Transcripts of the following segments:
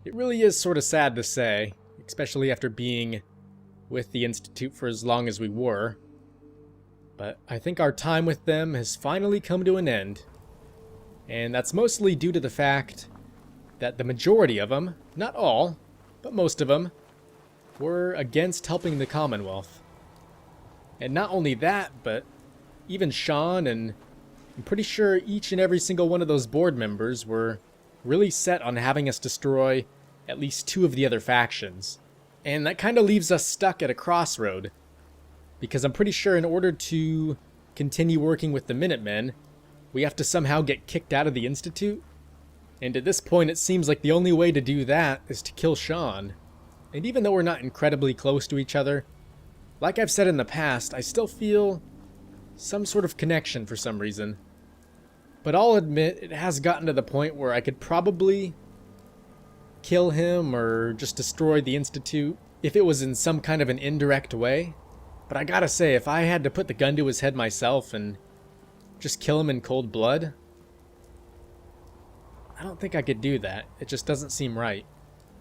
It really is sort of sad to say, especially after being with the Institute for as long as we were. But I think our time with them has finally come to an end. And that's mostly due to the fact that the majority of them, not all, but most of them, were against helping the Commonwealth. And not only that, but even Sean and I'm pretty sure each and every single one of those board members were really set on having us destroy at least 2 of the other factions. And that kind of leaves us stuck at a crossroad. Because I'm pretty sure in order to continue working with the Minutemen, we have to somehow get kicked out of the Institute. And at this point, it seems like the only way to do that is to kill Sean. And even though we're not incredibly close to each other, like I've said in the past, I still feel some sort of connection for some reason. But I'll admit, it has gotten to the point where I could probably kill him or just destroy the Institute if it was in some kind of an indirect way. But I gotta say, if I had to put the gun to his head myself and just kill him in cold blood, I don't think I could do that. It just doesn't seem right.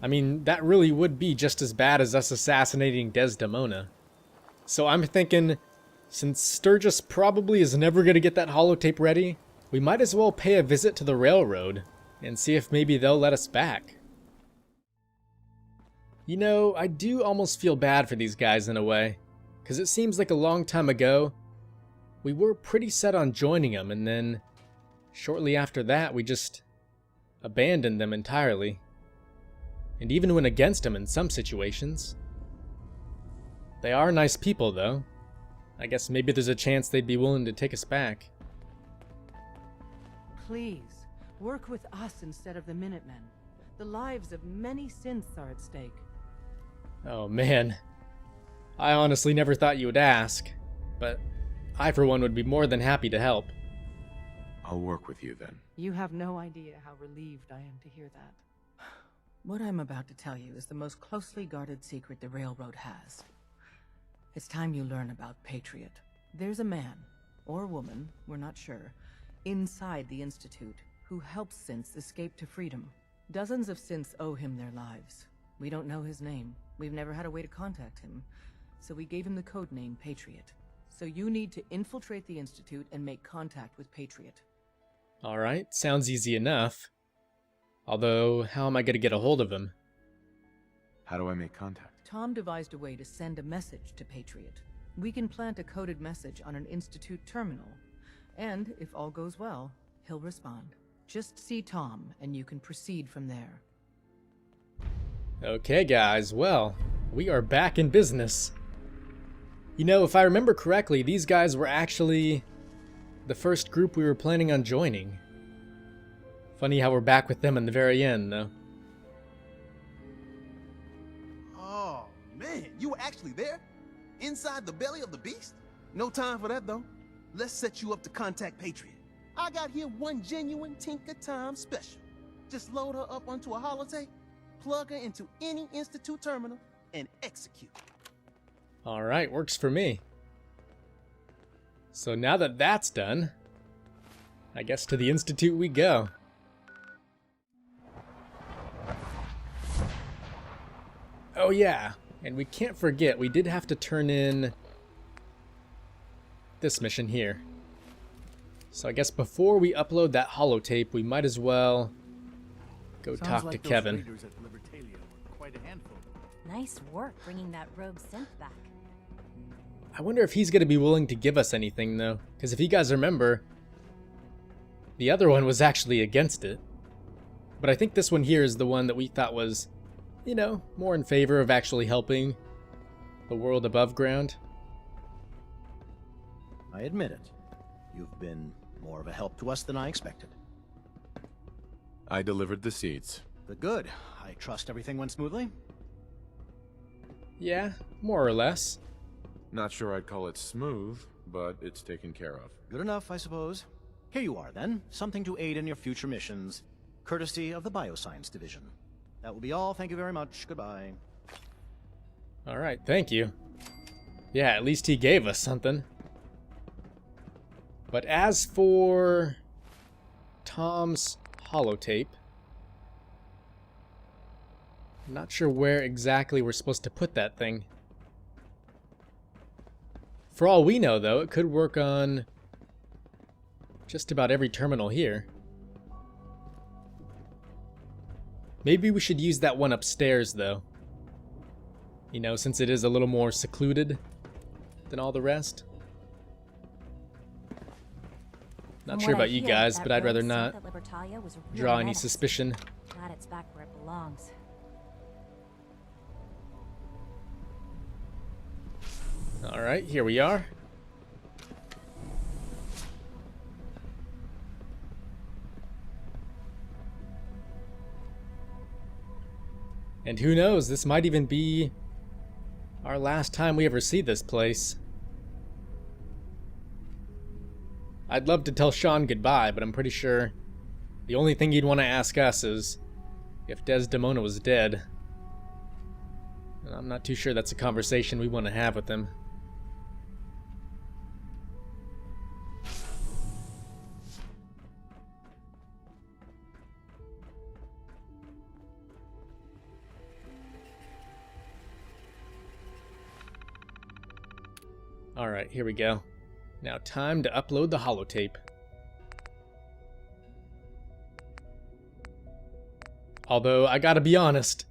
I mean, that really would be just as bad as us assassinating Desdemona. So I'm thinking, since Sturgis probably is never going to get that holotape ready, we might as well pay a visit to the railroad and see if maybe they'll let us back. You know, I do almost feel bad for these guys in a way, because it seems like a long time ago, we were pretty set on joining them, and then shortly after that, we just abandoned them entirely. And even went against them in some situations. They are nice people, though. I guess maybe there's a chance they'd be willing to take us back. Please, work with us instead of the Minutemen. The lives of many synths are at stake. Oh man. I honestly never thought you would ask, but I for one would be more than happy to help. I'll work with you then. You have no idea how relieved I am to hear that. What I'm about to tell you is the most closely guarded secret the Railroad has. It's time you learn about Patriot. There's a man, or woman, we're not sure, inside the Institute, who helps synths escape to freedom. Dozens of synths owe him their lives. We don't know his name. We've never had a way to contact him. So we gave him the codename Patriot. So you need to infiltrate the Institute and make contact with Patriot. Alright, sounds easy enough. Although, how am I going to get a hold of him? How do I make contact? Tom devised a way to send a message to Patriot. We can plant a coded message on an Institute terminal. And, if all goes well, he'll respond. Just see Tom, and you can proceed from there. Okay guys, well, we are back in business. You know, if I remember correctly, these guys were actually the first group we were planning on joining. Funny how we're back with them in the very end, though. Oh, man, you were actually there? Inside the belly of the beast? No time for that, though. Let's set you up to contact Patriot. I got here one genuine Tinker Time special. Just load her up onto a holotape, plug her into any Institute terminal, and execute. Alright, works for me. So now that that's done, I guess to the Institute we go. Oh yeah, and we can't forget, we did have to turn in this mission here. So I guess before we upload that holotape, we might as well go talk to Kevin. Nice work bringing that rogue synth back. I wonder if he's going to be willing to give us anything, though. Because if you guys remember, the other one was actually against it. But I think this one here is the one that we thought was, you know, more in favor of actually helping the world above ground. I admit it. You've been more of a help to us than I expected. I delivered the seeds. But good. I trust everything went smoothly. Yeah, more or less. Not sure I'd call it smooth, but it's taken care of. Good enough, I suppose. Here you are, then. Something to aid in your future missions, courtesy of the Bioscience Division. That will be all. Thank you very much. Goodbye. Alright, thank you. Yeah, at least he gave us something. But as for Tom's holotape, I'm not sure where exactly we're supposed to put that thing. For all we know, though, it could work on just about every terminal here. Maybe we should use that one upstairs, though. You know, since it is a little more secluded than all the rest. Not sure about you guys, but I'd rather not draw any suspicion. Glad it's back where it belongs. Alright, here we are. And who knows, this might even be our last time we ever see this place. I'd love to tell Sean goodbye, but I'm pretty sure the only thing he'd want to ask us is if Desdemona was dead. And I'm not too sure that's a conversation we want to have with him. Alright, here we go. Now time to upload the holotape. Although, I gotta be honest,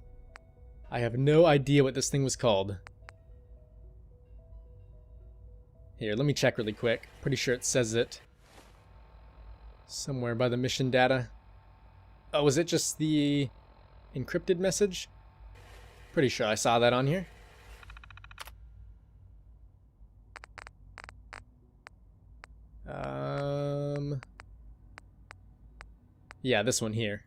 I have no idea what this thing was called. Here, let me check really quick. Pretty sure it says it somewhere by the mission data. Oh, was it just the encrypted message? Pretty sure I saw that on here. Yeah, this one here.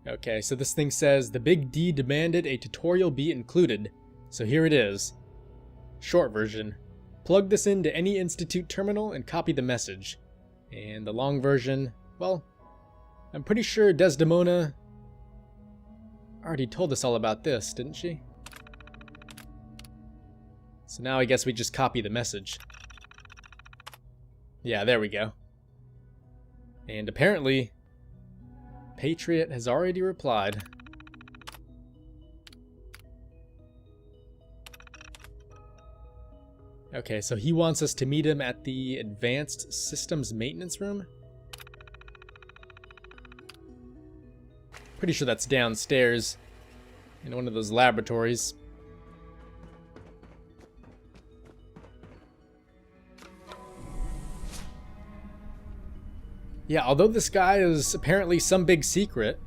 Okay, so this thing says, the Big D demanded a tutorial be included. So here it is. Short version. Plug this into any Institute terminal and copy the message. And the long version, well, I'm pretty sure Desdemona already told us all about this, didn't she? So now I guess we just copy the message. Yeah, there we go. And apparently, Patriot has already replied. Okay, so he wants us to meet him at the Advanced Systems Maintenance Room? Pretty sure that's downstairs in one of those laboratories. Yeah, although this guy is apparently some big secret,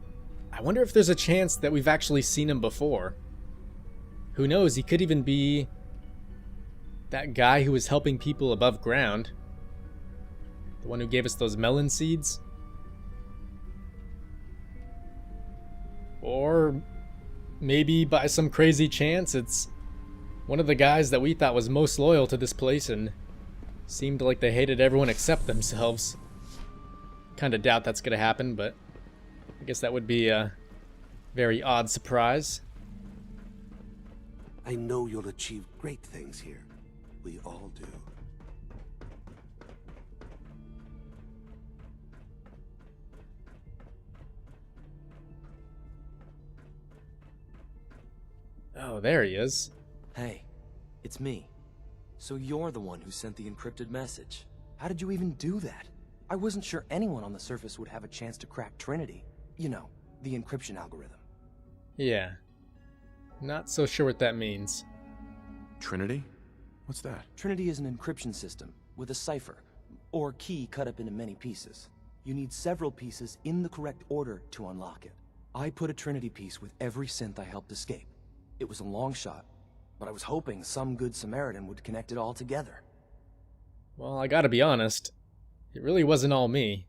I wonder if there's a chance that we've actually seen him before. Who knows, he could even be that guy who was helping people above ground. The one who gave us those melon seeds. Or maybe by some crazy chance it's one of the guys that we thought was most loyal to this place and seemed like they hated everyone except themselves. Kinda doubt that's gonna happen, but I guess that would be a very odd surprise. I know you'll achieve great things here. We all do. Oh, there he is. Hey, it's me. So you're the one who sent the encrypted message. How did you even do that? I wasn't sure anyone on the surface would have a chance to crack Trinity. You know, the encryption algorithm. Yeah. Not so sure what that means. Trinity? What's that? Trinity is an encryption system with a cipher, or key cut up into many pieces. You need several pieces in the correct order to unlock it. I put a Trinity piece with every synth I helped escape. It was a long shot, but I was hoping some good Samaritan would connect it all together. Well, I gotta be honest. It really wasn't all me.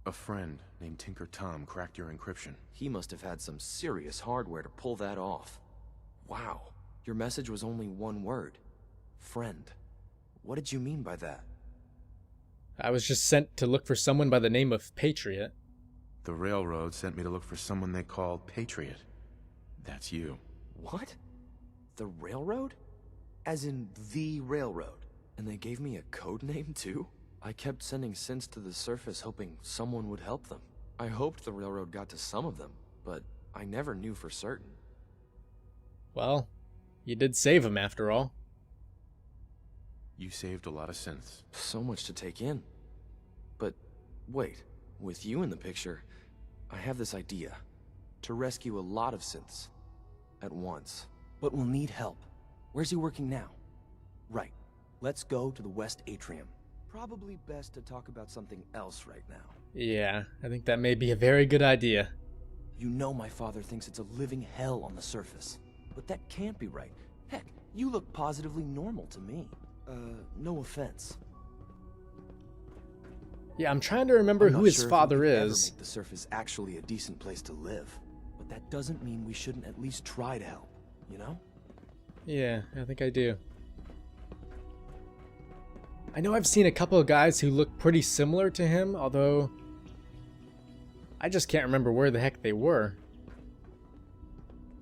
A friend named Tinker Tom cracked your encryption. He must have had some serious hardware to pull that off. Wow, your message was only one word. Friend. What did you mean by that? I was just sent to look for someone by the name of Patriot. The railroad sent me to look for someone they called Patriot. That's you. What? The railroad? As in the railroad? And they gave me a code name, too? I kept sending synths to the surface hoping someone would help them. I hoped the railroad got to some of them, but I never knew for certain. Well, you did save him after all. You saved a lot of synths. So much to take in. But wait, with you in the picture, I have this idea. To rescue a lot of synths. At once. But we'll need help. Where's he working now? Right. Let's go to the West Atrium. Probably best to talk about something else right now. Yeah, I think that may be a very good idea. You know my father thinks it's a living hell on the surface. But that can't be right. Heck, you look positively normal to me. No offense. Yeah, I'm trying to remember I'm who not his sure if father we could ever is. make the surface actually a decent place to live. But that doesn't mean we shouldn't at least try to help, you know? Yeah, I think I do. I know I've seen a couple of guys who look pretty similar to him, although I just can't remember where the heck they were.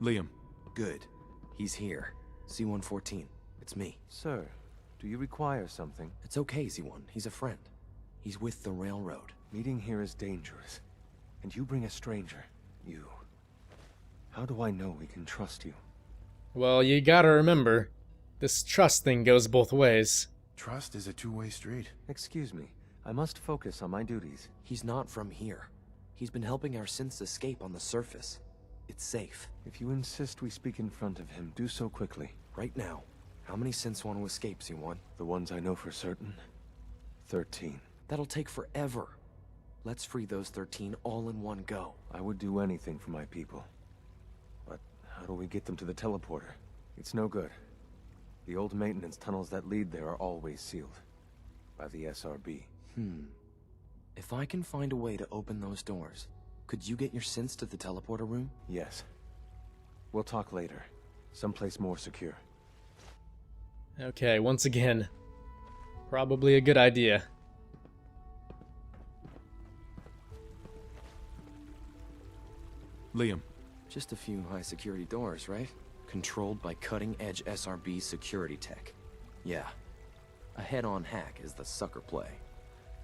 Liam. Good. He's here. C-114. It's me. Sir, do you require something? It's okay, Z1. He's a friend. He's with the railroad. Meeting here is dangerous. And you bring a stranger. You. How do I know we can trust you? Well, you gotta remember, this trust thing goes both ways. Trust is a two-way street. Excuse me. I must focus on my duties. He's not from here. He's been helping our synths escape on the surface. It's safe. If you insist we speak in front of him, do so quickly. Right now. How many synths want to escape, Z1? The ones I know for certain. 13. That'll take forever. Let's free those 13 all in one go. I would do anything for my people. But how do we get them to the teleporter? It's no good. The old maintenance tunnels that lead there are always sealed. By the SRB. If I can find a way to open those doors, could you get your synths to the teleporter room? Yes. We'll talk later. Someplace more secure. Okay, once again, probably a good idea. Liam. Just a few high security doors, right? Controlled by cutting-edge SRB security tech. Yeah. A head-on hack is the sucker play.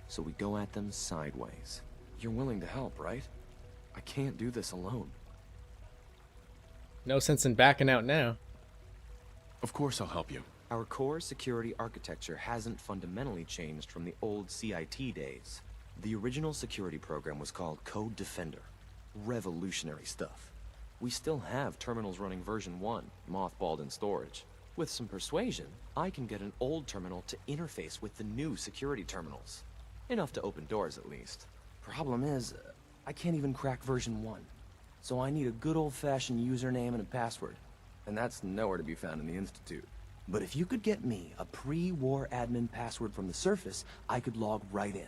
So we go at them sideways. You're willing to help, right? I can't do this alone. No sense in backing out now. Of course I'll help you. Our core security architecture hasn't fundamentally changed from the old CIT days. The original security program was called Code Defender. Revolutionary stuff. We still have terminals running version 1, mothballed in storage. With some persuasion, I can get an old terminal to interface with the new security terminals. Enough to open doors, at least. Problem is, I can't even crack version 1. So I need a good old-fashioned username and a password. And that's nowhere to be found in the Institute. But if you could get me a pre-war admin password from the surface, I could log right in.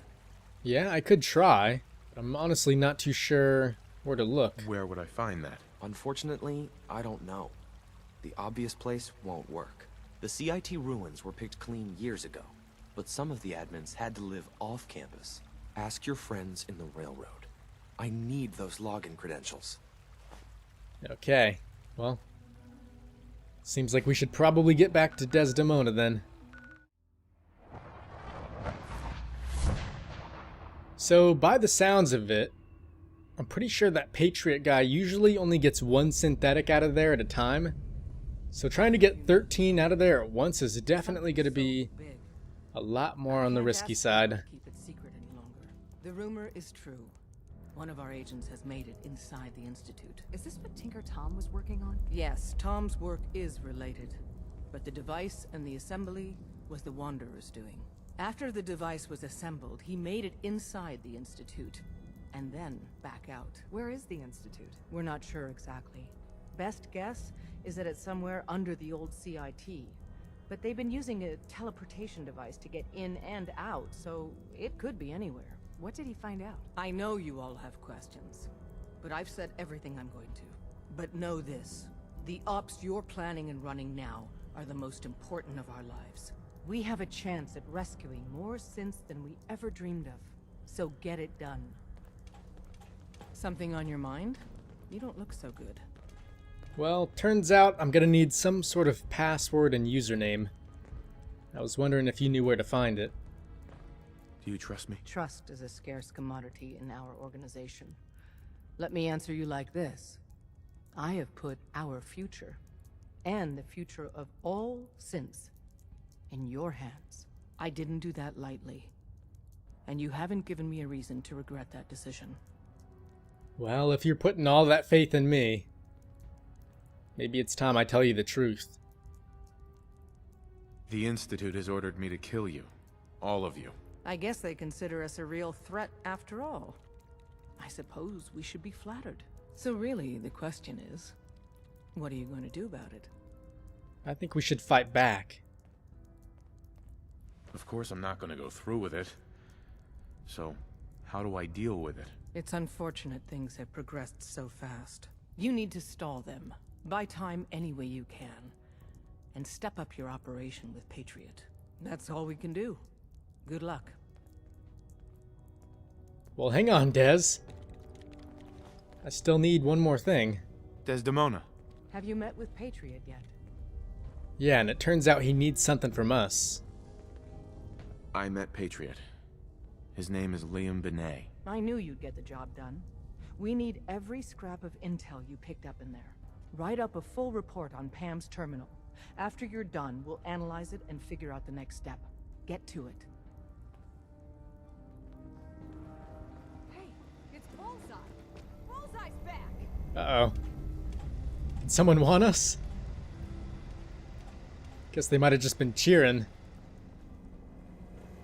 Yeah, I could try. But I'm honestly not too sure where to look. Where would I find that? Unfortunately, I don't know. The obvious place won't work. The CIT ruins were picked clean years ago, but some of the admins had to live off campus. Ask your friends in the railroad. I need those login credentials. Okay, well, seems like we should probably get back to Desdemona then. So, by the sounds of it, I'm pretty sure that Patriot guy usually only gets one synthetic out of there at a time. So trying to get 13 out of there at once is definitely going to be a lot more on the risky side. Keep it secret any longer. The rumor is true. One of our agents has made it inside the Institute. Is this what Tinker Tom was working on? Yes, Tom's work is related, but the device and the assembly was the Wanderer's doing. After the device was assembled, he made it inside the Institute, and then back out. Where is the Institute? We're not sure exactly. Best guess is that it's somewhere under the old CIT. But they've been using a teleportation device to get in and out, so it could be anywhere. What did he find out? I know you all have questions, but I've said everything I'm going to. But know this, the ops you're planning and running now are the most important of our lives. We have a chance at rescuing more synths than we ever dreamed of, so get it done. Something on your mind? You don't look so good. Well, turns out I'm gonna need some sort of password and username. I was wondering if you knew where to find it. Do you trust me? Trust is a scarce commodity in our organization. Let me answer you like this. I have put our future, and the future of all synths, in your hands. I didn't do that lightly. And you haven't given me a reason to regret that decision. Well, if you're putting all that faith in me, maybe it's time I tell you the truth. The Institute has ordered me to kill you. All of you. I guess they consider us a real threat after all. I suppose we should be flattered. So really, the question is, what are you going to do about it? I think we should fight back. Of course I'm not going to go through with it. So, how do I deal with it? It's unfortunate things have progressed so fast. You need to stall them. Buy time any way you can. And step up your operation with Patriot. That's all we can do. Good luck. Well, hang on, Des. I still need one more thing. Desdemona. Have you met with Patriot yet? Yeah, and it turns out he needs something from us. I met Patriot. His name is Liam Benet. I knew you'd get the job done. We need every scrap of intel you picked up in there. Write up a full report on Pam's terminal. After you're done, we'll analyze it and figure out the next step. Get to it. Hey, it's Bullseye. Bullseye's back. Uh-oh. Did someone want us? Guess they might have just been cheering.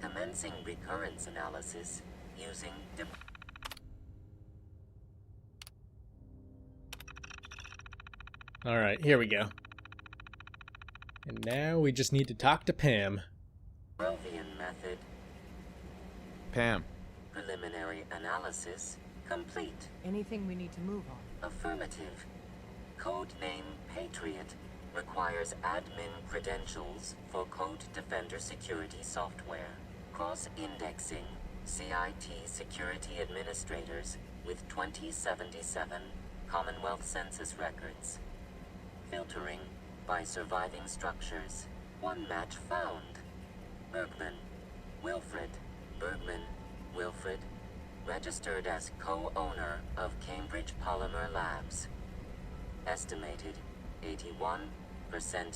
Commencing recurrence analysis using Alright, here we go. And now we just need to talk to Pam. Rovian method. Pam. Preliminary analysis complete. Anything we need to move on? Affirmative. Codename Patriot requires admin credentials for Code Defender security software. Cross-indexing CIT security administrators with 2077 Commonwealth Census records. Filtering by surviving structures. One match found. Bergman. Wilfred. Bergman. Wilfred. Registered as co-owner of Cambridge Polymer Labs. Estimated 81%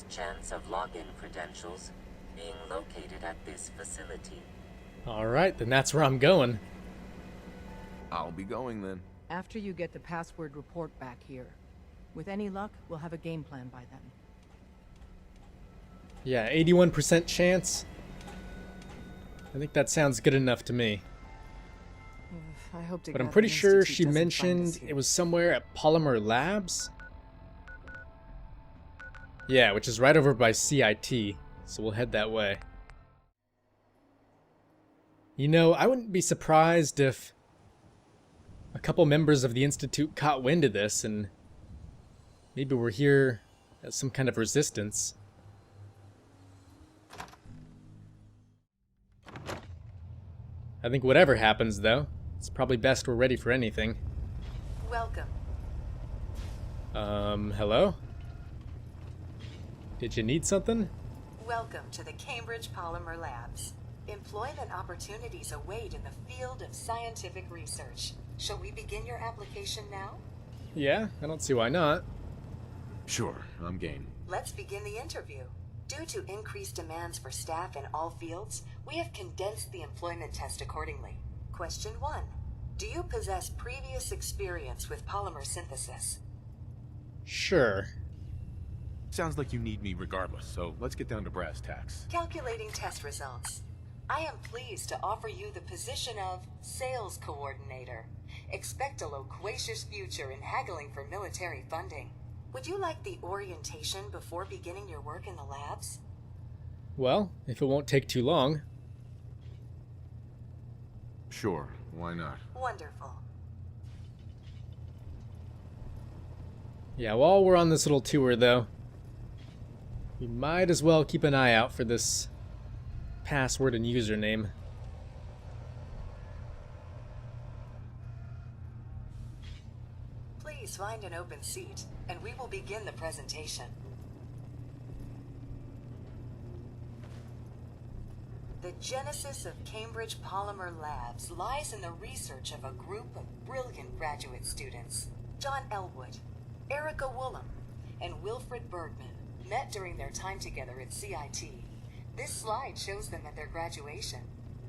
chance of login credentials being located at this facility. Alright, then that's where I'm going. I'll be going then. After you get the password report back here. With any luck, we'll have a game plan by then. Yeah, 81% chance. I think that sounds good enough to me. I hope to But I'm God pretty the sure Institute she doesn't find us mentioned here. it was somewhere at Polymer Labs. Yeah, which is right over by CIT, so we'll head that way. You know, I wouldn't be surprised if a couple members of the Institute caught wind of this and maybe we're here as some kind of resistance. I think whatever happens, though, it's probably best we're ready for anything. Welcome. Hello? Did you need something? Welcome to the Cambridge Polymer Labs. Employment opportunities await in the field of scientific research. Shall we begin your application now? Yeah, I don't see why not. Sure, I'm game. Let's begin the interview. Due to increased demands for staff in all fields, we have condensed the employment test accordingly. Question 1. Do you possess previous experience with polymer synthesis? Sure. Sounds like you need me regardless, so let's get down to brass tacks. Calculating test results. I am pleased to offer you the position of Sales Coordinator. Expect a loquacious future in haggling for military funding. Would you like the orientation before beginning your work in the labs? Well, if it won't take too long. Sure, why not? Wonderful. Yeah, while we're on this little tour, though, we might as well keep an eye out for this password and username. Please find an open seat, and we will begin the presentation. The genesis of Cambridge Polymer Labs lies in the research of a group of brilliant graduate students. John Elwood, Erica Woolham, and Wilfred Bergman met during their time together at CIT. This slide shows them at their graduation.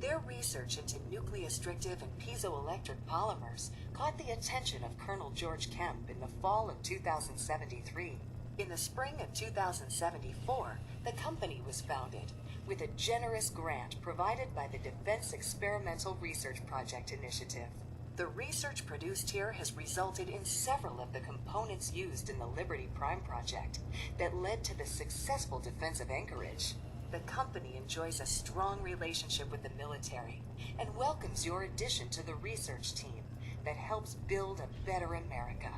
Their research into nucleostrictive and piezoelectric polymers caught the attention of Colonel George Kemp in the fall of 2073. In the spring of 2074, the company was founded, with a generous grant provided by the Defense Experimental Research Project Initiative. The research produced here has resulted in several of the components used in the Liberty Prime project that led to the successful defense of Anchorage. The company enjoys a strong relationship with the military and welcomes your addition to the research team that helps build a better America.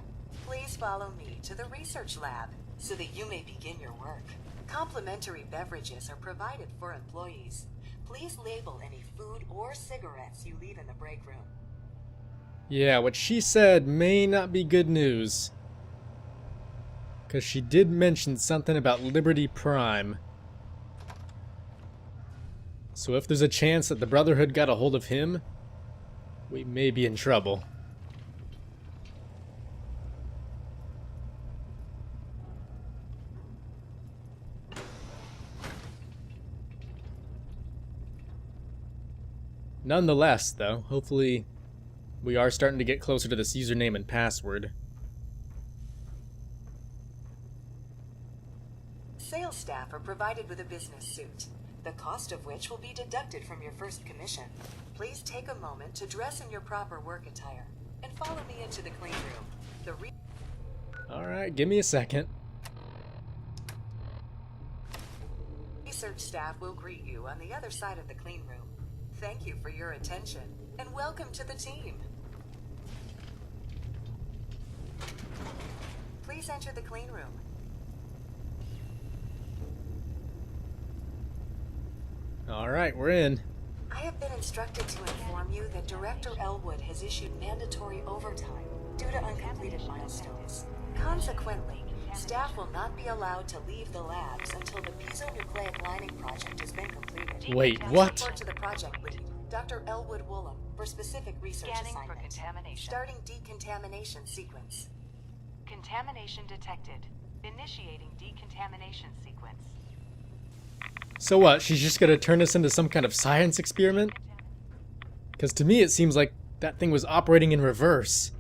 Please follow me to the research lab so that you may begin your work. Complimentary beverages are provided for employees. Please label any food or cigarettes you leave in the break room. Yeah, what she said may not be good news. Because she did mention something about Liberty Prime. So if there's a chance that the Brotherhood got a hold of him, we may be in trouble. Nonetheless, though, hopefully we are starting to get closer to this username and password. Sales staff are provided with a business suit, the cost of which will be deducted from your first commission. Please take a moment to dress in your proper work attire and follow me into the clean room. Alright, give me a second. Research staff will greet you on the other side of the clean room. Thank you for your attention, and welcome to the team. Please enter the clean room. Alright, we're in. I have been instructed to inform you that Director Elwood has issued mandatory overtime due to uncompleted milestones. Consequently, staff will not be allowed to leave the labs until the piezonucleic lining project has been completed. Wait, what? Report to the project lead, Dr. Elwood Woolham, for specific research assignment. For contamination. Starting decontamination sequence. Contamination detected. Initiating decontamination sequence. So what, she's just gonna turn us into some kind of science experiment? Because to me it seems like that thing was operating in reverse.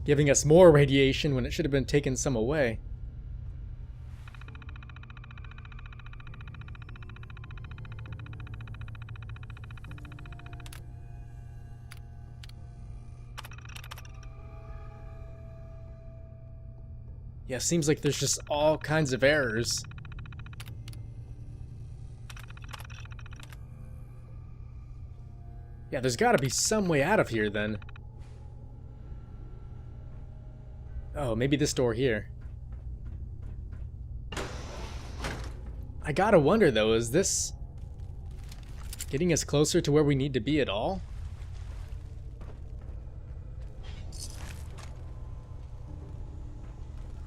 Giving us more radiation when it should have been taking some away. Yeah, seems like there's just all kinds of errors. Yeah, there's gotta be some way out of here then. Oh, maybe this door here. I gotta wonder though, is this getting us closer to where we need to be at all?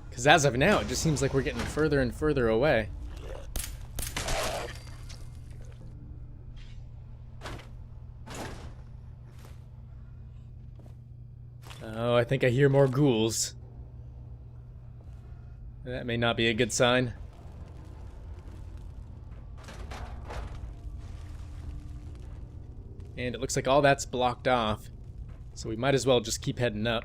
Because as of now, it just seems like we're getting further and further away. Oh, I think I hear more ghouls. That may not be a good sign. And it looks like all that's blocked off. So we might as well just keep heading up.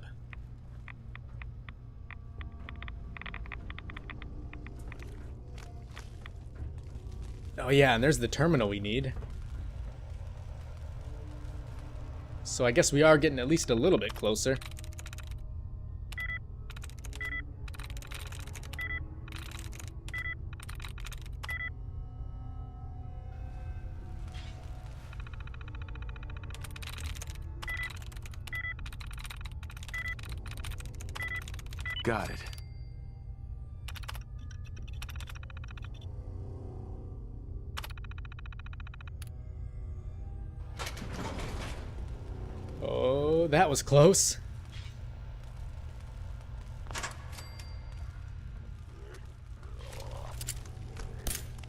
Oh yeah, and there's the terminal we need. So I guess we are getting at least a little bit closer. Got it. Oh, that was close.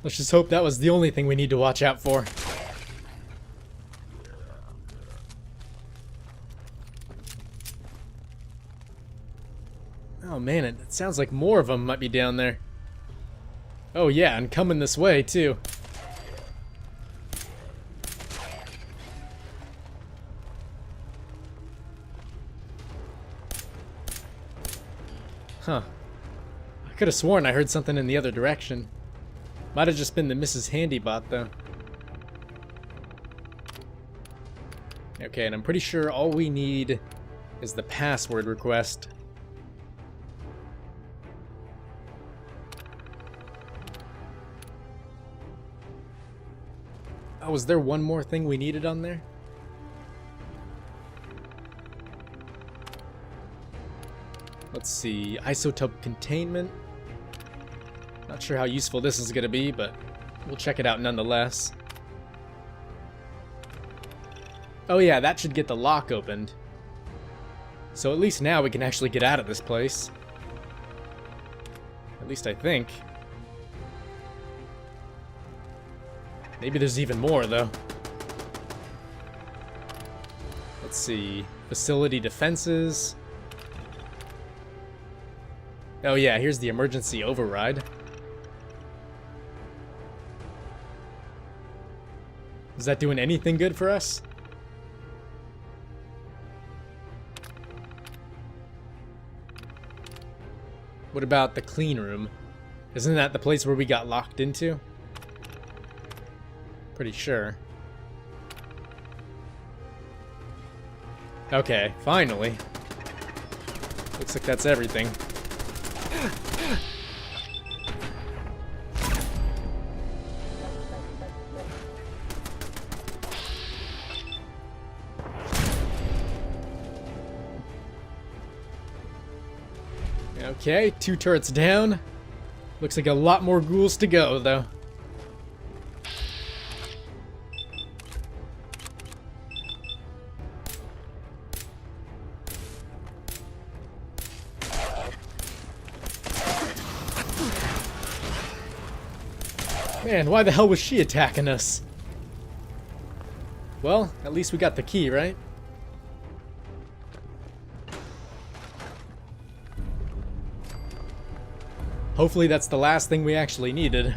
Let's just hope that was the only thing we need to watch out for. Oh man, it sounds like more of them might be down there. Oh yeah, and coming this way too. Huh. I could have sworn I heard something in the other direction. Might have just been the Mrs. Handybot though. Okay, and I'm pretty sure all we need is the password request. Oh, was there one more thing we needed on there? Let's see, isotope containment. Not sure how useful this is gonna be, but we'll check it out nonetheless. Oh yeah, that should get the lock opened. So at least now we can actually get out of this place. At least I think. Maybe there's even more, though. Let's see. Facility defenses. Oh yeah, here's the emergency override. Is that doing anything good for us? What about the clean room? Isn't that the place where we got locked into? Pretty sure. Okay, finally. Looks like that's everything. Okay, 2 turrets down. Looks like a lot more ghouls to go, though. Man, why the hell was she attacking us? Well, at least we got the key, right? Hopefully that's the last thing we actually needed.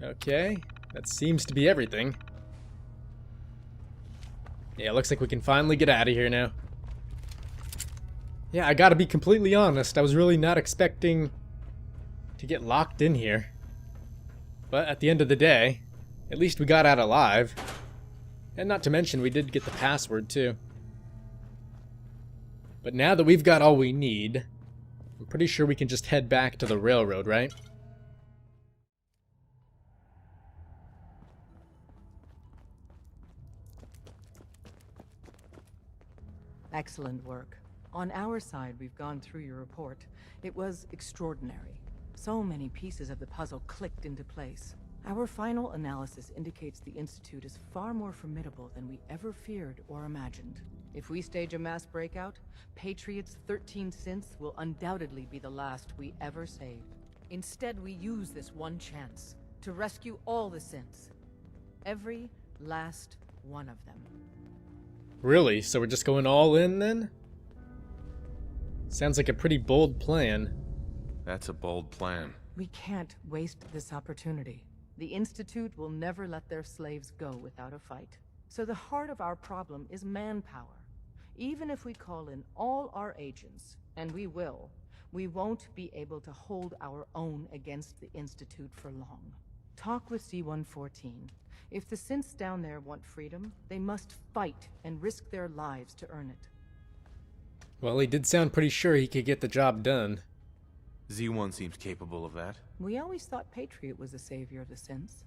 Okay, that seems to be everything. Yeah, looks like we can finally get out of here now. Yeah, I gotta be completely honest, I was really not expecting to get locked in here. But at the end of the day, at least we got out alive. And not to mention, we did get the password too. But now that we've got all we need, I'm pretty sure we can just head back to the railroad, right? Excellent work. On our side, we've gone through your report. It was extraordinary. So many pieces of the puzzle clicked into place. Our final analysis indicates the Institute is far more formidable than we ever feared or imagined. If we stage a mass breakout, Patriot's 13 synths will undoubtedly be the last we ever saved. Instead, we use this one chance to rescue all the synths. Every last one of them. Really? So we're just going all in then? Sounds like a pretty bold plan. That's a bold plan. We can't waste this opportunity. The Institute will never let their slaves go without a fight. So the heart of our problem is manpower. Even if we call in all our agents, and we will, we won't be able to hold our own against the Institute for long. Talk with C-114. If the synths down there want freedom, they must fight and risk their lives to earn it. Well, he did sound pretty sure he could get the job done. Z1 seems capable of that. We always thought Patriot was the savior of the synths.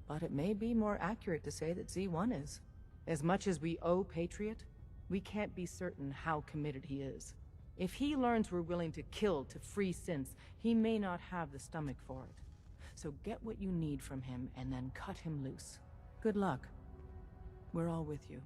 But it may be more accurate to say that Z1 is. As much as we owe Patriot, we can't be certain how committed he is. If he learns we're willing to kill to free synths, he may not have the stomach for it. So get what you need from him and then cut him loose. Good luck. We're all with you.